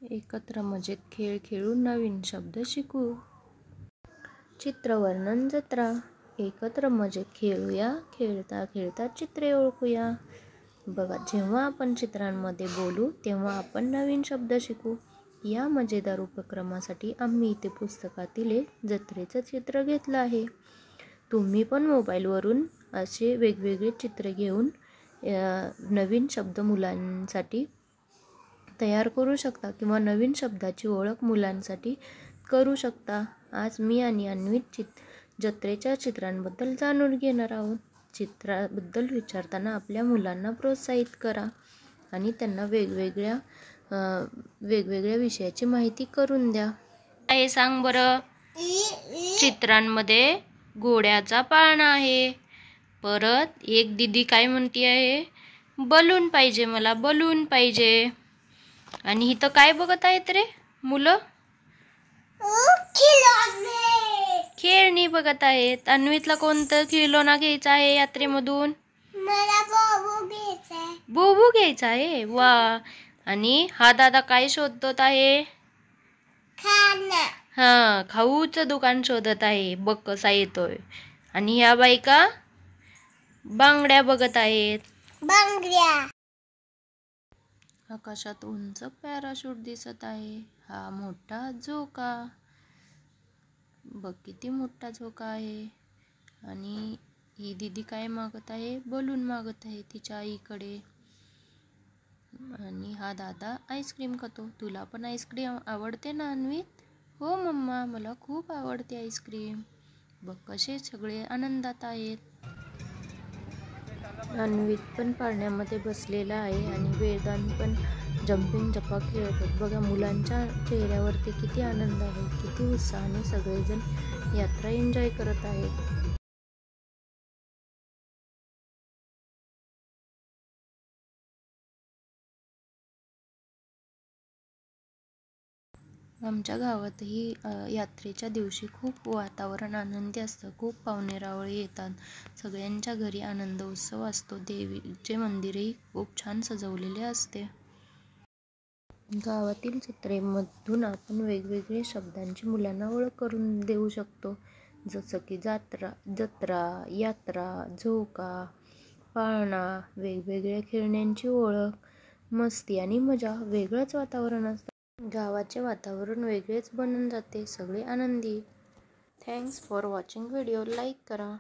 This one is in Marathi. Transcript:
एकत्र मजेत खेळ खेळू नवीन शब्द शिकू। चित्रवर्णन जत्रा। एकत्र मजेत खेळूया, खेळता खेळता चित्रे ओळखूया। बघा, जेव्हा आपण चित्रांमध्ये बोलू तेव्हा आपण नवीन शब्द शिकू। या मजेदार उपक्रमासाठी आम्ही इथे पुस्तकातील जत्रेचं चित्र घेतलं आहे। तुम्ही पण मोबाईलवरून असे वेगवेगळे चित्र घेऊन नवीन शब्द मुलांसाठी तयार करू शकता किंवा नवीन शब्दाची ओळख मुलांसाठी करू शकता। आज मी आणि अन्वित जत्रेच्या चित्रांबद्दल जाणून घेणार आहोत। चित्राबद्दल विचारताना आपल्या मुलांना प्रोत्साहित करा आणि त्यांना वेगवेगळ्या विषयाची माहिती करून द्या। हे सांग बरं। चित्रांमध्ये घोड्याचा पाळणा आहे। परत एक दीदी काय म्हणती आहे, बलून पाहिजे, मला बलून पाहिजे। आणि इथं काय बघत आहेत रे मुलं? खेळणी बघत आहेत। अन्वितला कोणतं खिलोना घ्यायचं आहे यात्रेमधून? मला बोबू घ्यायचा आहे। बोबू घ्यायचा आहे, वा। आणि हा दादा काय शोधत आहे? खाना। खाऊचं दुकान शोधत आहे, बघ कसा येतोय। आणि ह्या बायका बांगड्या बघत आहेत, बांगड्या। आकाशात उंच पॅराशूट दिसत आहे। हा मोठा झोका, बघ किती मोठा झोका आहे। आणि ही दीदी काय मागत आहे? बलून मागत आहे तिच्या आईकडे। आणि हा दादा आईस्क्रीम खातो। तुला पण आईस्क्रीम आवडते ना अन्वित? हो मम्मा, मला खूप आवडते आईस्क्रीम। बघ कसे सगळे आनंदात आहेत। अन्वित पण पाळण्यामध्ये बसलेला आहे आणि वेदांत पण जम्पिंग जपा खेळत आहेत। बघा, मुलांच्या चेहऱ्यावरती किती आनंद आहे, किती उत्साहाने सगळेजण यात्रा एन्जॉय करत आहेत। आमच्या गावातही यात्रेच्या दिवशी खूप वातावरण आनंदी असतं। खूप पाहुणेरावळे येतात, सगळ्यांच्या घरी आनंद उत्सव असतो। देवीचे मंदिरही खूप छान सजवलेले असते। गावातील जत्रेमधून आपण वेगवेगळे शब्दांची मुलांना ओळख करून देऊ शकतो, जसं की जत्रा, यात्रा, झोका, पाळणा, वेगवेगळ्या खेळण्यांची ओळख, मस्ती आणि मजा। वेगळंच वातावरण असतं, गावाचे वातावरण वेगळेच बनून जाते, सगळे आनंदी। Thanks for watching video. Like करा।